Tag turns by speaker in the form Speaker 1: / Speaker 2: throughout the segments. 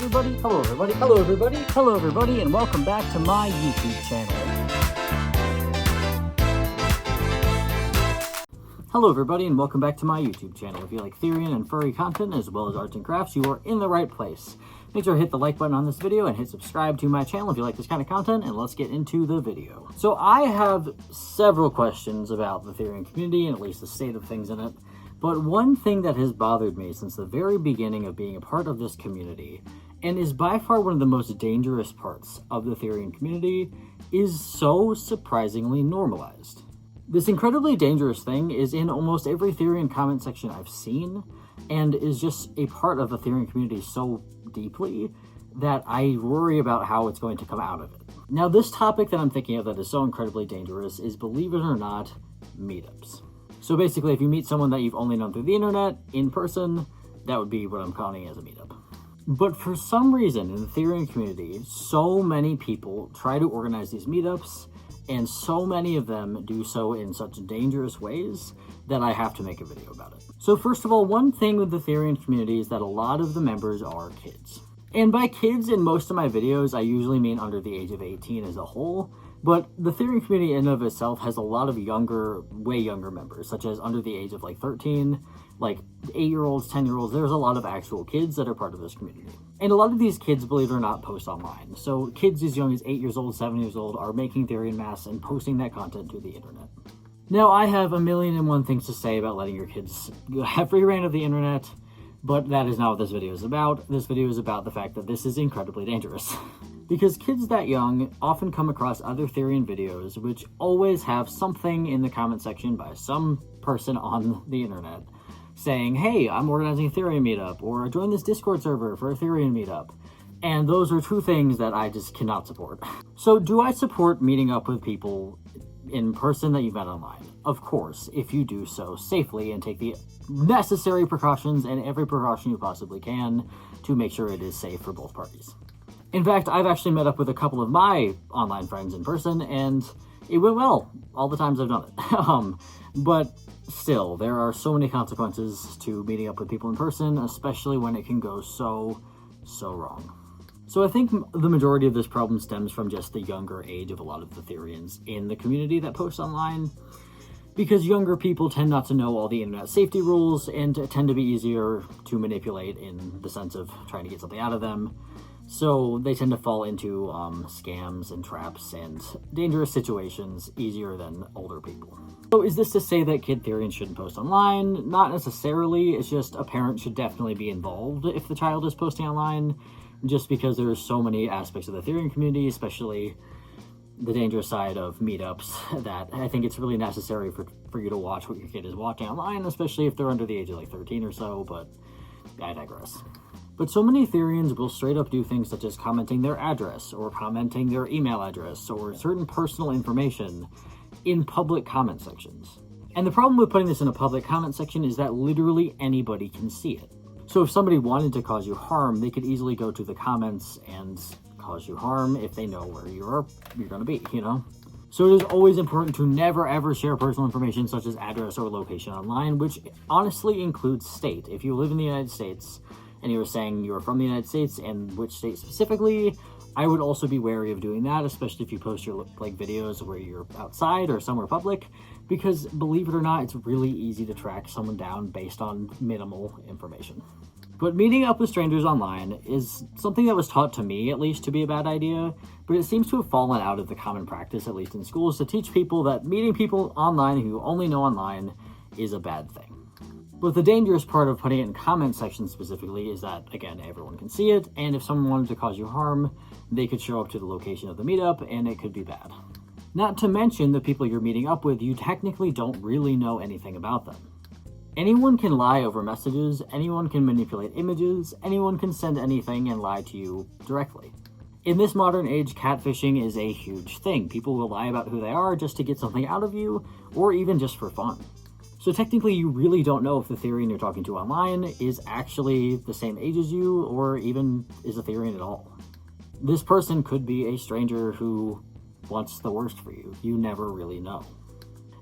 Speaker 1: everybody, hello everybody, hello everybody, hello everybody, and welcome back to my YouTube channel. Hello everybody, and welcome back to my YouTube channel. If you like Therian and furry content, as well as arts and crafts, you are in the right place. Make sure to hit the like button on this video and hit subscribe to my channel if you like this kind of content, and let's get into the video. So I have several questions about the Therian community, and at least the state of things in it. But one thing that has bothered me since the very beginning of being a part of this community, and is by far one of the most dangerous parts of the Therian community, is so surprisingly normalized. This incredibly dangerous thing is in almost every Therian comment section I've seen, and is just a part of the Therian community so deeply that I worry about how it's going to come out of it. Now, this topic that I'm thinking of that is so incredibly dangerous is, believe it or not, meetups. So basically, if you meet someone that you've only known through the internet, in person, that would be what I'm calling as a meetup. But for some reason, in the Therian community, so many people try to organize these meetups, and so many of them do so in such dangerous ways that I have to make a video about it. So first of all, one thing with the Therian community is that a lot of the members are kids. And by kids in most of my videos, I usually mean under the age of 18 as a whole. But the Therian community in and of itself has a lot of younger, way younger members, such as under the age of like 13, like 8-year-olds, 10-year-olds. There's a lot of actual kids that are part of this community. And a lot of these kids, believe it or not, post online. So kids as young as 8 years old, 7 years old are making Therian masks and posting that content to the internet. Now, I have a million and one things to say about letting your kids have free reign of the internet, but that is not what this video is about. This video is about the fact that this is incredibly dangerous. Because kids that young often come across other Therian videos which always have something in the comment section by some person on the internet saying, hey, I'm organizing a Therian meetup, or join this Discord server for a Therian meetup. And those are two things that I just cannot support. So do I support meeting up with people in person that you've met online? Of course, if you do so safely and take the necessary precautions and every precaution you possibly can to make sure it is safe for both parties. In fact, I've actually met up with a couple of my online friends in person, and it went well all the times I've done it. But still, there are so many consequences to meeting up with people in person, especially when it can go so wrong. So I think the majority of this problem stems from just the younger age of a lot of the Therians in the community that post online, because younger people tend not to know all the internet safety rules and tend to be easier to manipulate in the sense of trying to get something out of them. So they tend to fall into scams and traps and dangerous situations easier than older people. So is this to say that kid Therians shouldn't post online? Not necessarily. It's just a parent should definitely be involved if the child is posting online, just because there's so many aspects of the Therian community, especially the dangerous side of meetups, that I think it's really necessary for you to watch what your kid is watching online, especially if they're under the age of like 13 or so, but I digress. But so many Therians will straight up do things such as commenting their address, or commenting their email address, or certain personal information in public comment sections. And the problem with putting this in a public comment section is that literally anybody can see it. So if somebody wanted to cause you harm, they could easily go to the comments and cause you harm if they know where you're going to be, you know? So it is always important to never ever share personal information such as address or location online, which honestly includes state. If you live in the United States, and you were saying you were from the United States and which state specifically, I would also be wary of doing that, especially if you post your like videos where you're outside or somewhere public, because believe it or not, it's really easy to track someone down based on minimal information. But meeting up with strangers online is something that was taught to me, at least, to be a bad idea, but it seems to have fallen out of the common practice, at least in schools, to teach people that meeting people online who you only know online is a bad thing. But the dangerous part of putting it in comment sections specifically is that, again, everyone can see it, and if someone wanted to cause you harm, they could show up to the location of the meetup, and it could be bad. Not to mention the people you're meeting up with, you technically don't really know anything about them. Anyone can lie over messages, anyone can manipulate images, anyone can send anything and lie to you directly. In this modern age, catfishing is a huge thing. People will lie about who they are just to get something out of you, or even just for fun. So technically, you really don't know if the Therian you're talking to online is actually the same age as you, or even is a Therian at all. This person could be a stranger who wants the worst for you. You never really know.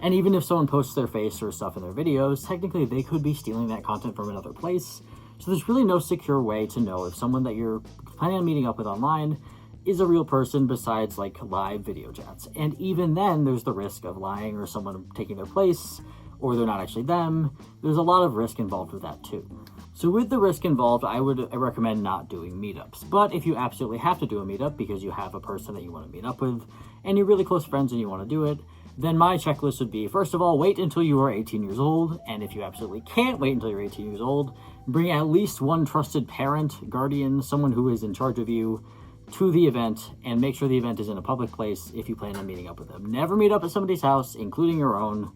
Speaker 1: And even if someone posts their face or stuff in their videos, technically they could be stealing that content from another place So there's really no secure way to know if someone that you're planning on meeting up with online is a real person besides like live video chats. And even then, there's the risk of lying or someone taking their place, or they're not actually them. There's a lot of risk involved with that too. So with the risk involved, I recommend not doing meetups. But if you absolutely have to do a meetup because you have a person that you want to meet up with and you're really close friends and you want to do it, then my checklist would be, first of all, wait until you are 18 years old. And if you absolutely can't wait until you're 18 years old, bring at least one trusted parent, guardian, someone who is in charge of you to the event, and make sure the event is in a public place if you plan on meeting up with them. Never meet up at somebody's house, including your own,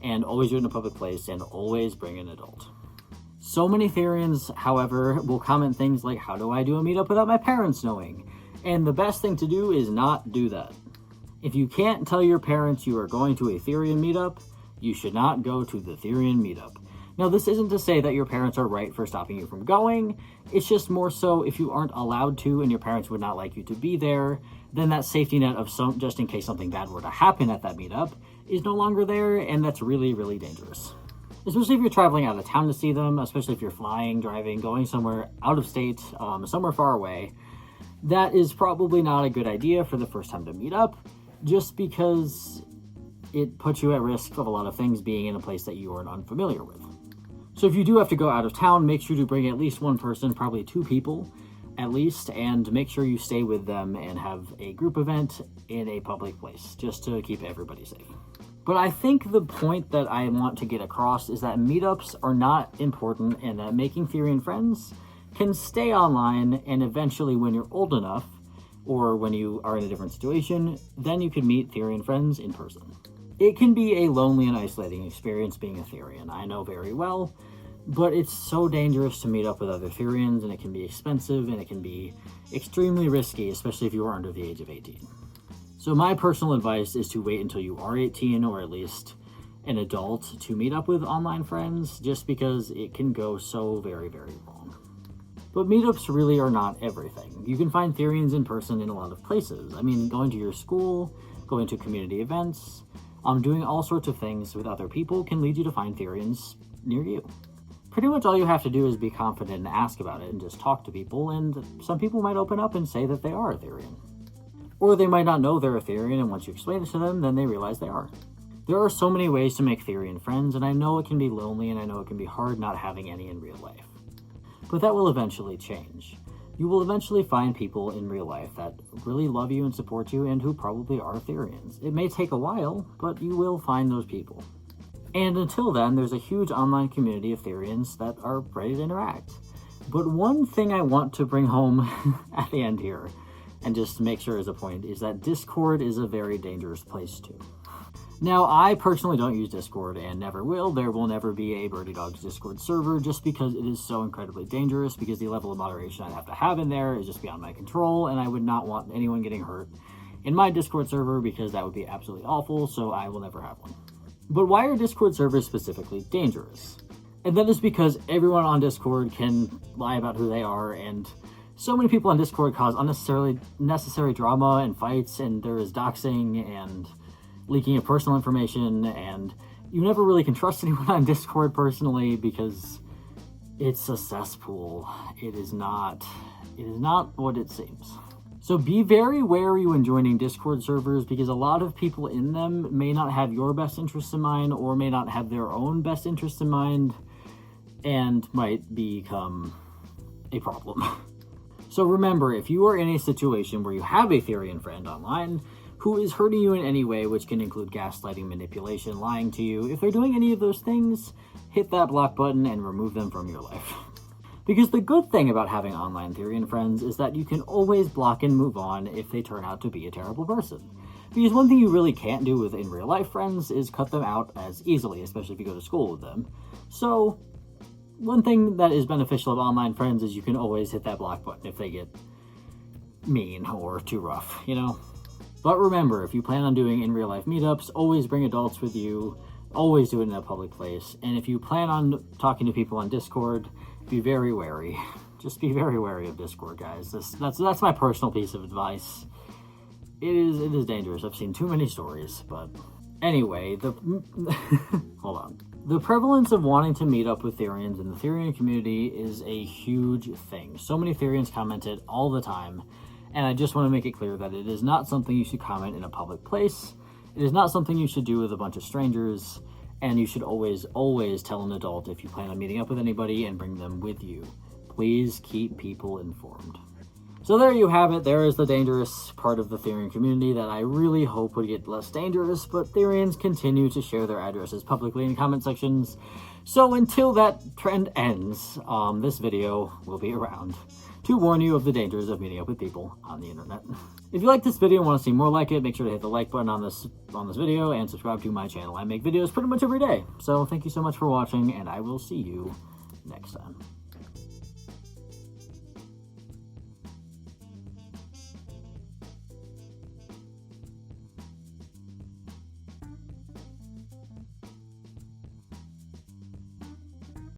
Speaker 1: and always do it in a public place, and always bring an adult. So many Therians, however, will comment things like, how do I do a meetup without my parents knowing? And the best thing to do is not do that. If you can't tell your parents you are going to a Therian meetup, you should not go to the Therian meetup. Now, this isn't to say that your parents are right for stopping you from going. It's just more so if you aren't allowed to and your parents would not like you to be there, then that safety net of just in case something bad were to happen at that meetup is no longer there, and that's really, really dangerous. Especially if you're traveling out of town to see them, especially if you're flying, driving, going somewhere out of state, somewhere far away. That is probably not a good idea for the first time to meet up, just because it puts you at risk of a lot of things being in a place that you are unfamiliar with. So if you do have to go out of town, make sure to bring at least one person, probably 2 people at least, and make sure you stay with them and have a group event in a public place, just to keep everybody safe. But I think the point that I want to get across is that meetups are not important, and that making Therian friends can stay online, and eventually when you're old enough, or when you are in a different situation, then you can meet Therian friends in person. It can be a lonely and isolating experience being a Therian, I know very well, but it's so dangerous to meet up with other Therians, and it can be expensive, and it can be extremely risky, especially if you are under the age of 18. So my personal advice is to wait until you are 18, or at least an adult, to meet up with online friends, just because it can go so very, very wrong. But meetups really are not everything. You can find Therians in person in a lot of places. I mean, going to your school, going to community events, doing all sorts of things with other people can lead you to find Therians near you. Pretty much all you have to do is be confident and ask about it and just talk to people, and some people might open up and say that they are a Therian. Or they might not know they're a Therian, and once you explain it to them, then they realize they are. There are so many ways to make Therian friends, and I know it can be lonely, and I know it can be hard not having any in real life. But that will eventually change. You will eventually find people in real life that really love you and support you, and who probably are Therians. It may take a while, but you will find those people. And until then, there's a huge online community of Therians that are ready to interact. But one thing I want to bring home at the end here, and just make sure as a point, is that Discord is a very dangerous place too. Now, I personally don't use Discord and never will. There will never be a Birdie Dogs Discord server, just because it is so incredibly dangerous, because the level of moderation I'd have to have in there is just beyond my control, and I would not want anyone getting hurt in my Discord server, because that would be absolutely awful, so I will never have one. But why are Discord servers specifically dangerous? And that is because everyone on Discord can lie about who they are, and so many people on Discord cause unnecessary drama and fights, and there is doxing and leaking of personal information, and you never really can trust anyone on Discord personally, because it's a cesspool. It is not what it seems. So be very wary when joining Discord servers, because a lot of people in them may not have your best interests in mind, or may not have their own best interests in mind, and might become a problem. So remember, if you are in a situation where you have a Therian friend online who is hurting you in any way, which can include gaslighting, manipulation, lying to you, if they're doing any of those things, hit that block button and remove them from your life. Because the good thing about having online Therian friends is that you can always block and move on if they turn out to be a terrible person. Because one thing you really can't do with in real life friends is cut them out as easily, especially if you go to school with them. So one thing that is beneficial of online friends is you can always hit that block button if they get mean or too rough, you know? But remember, if you plan on doing in real life meetups, always bring adults with you, always do it in a public place. And if you plan on talking to people on Discord, be very wary. Just be very wary of Discord, guys. That's my personal piece of advice. It is dangerous. I've seen too many stories, but anyway, hold on. The prevalence of wanting to meet up with Therians in the Therian community is a huge thing. So many Therians comment it all the time, and I just want to make it clear that it is not something you should comment in a public place. It is not something you should do with a bunch of strangers, and you should always tell an adult if you plan on meeting up with anybody and bring them with you. Please keep people informed. So there you have it. There is the dangerous part of the Therian community that I really hope would get less dangerous, but Therians continue to share their addresses publicly in comment sections. So until that trend ends, this video will be around to warn you of the dangers of meeting up with people on the internet. If you like this video and want to see more like it, make sure to hit the like button on this video and subscribe to my channel. I make videos pretty much every day. So thank you so much for watching, and I will see you next time.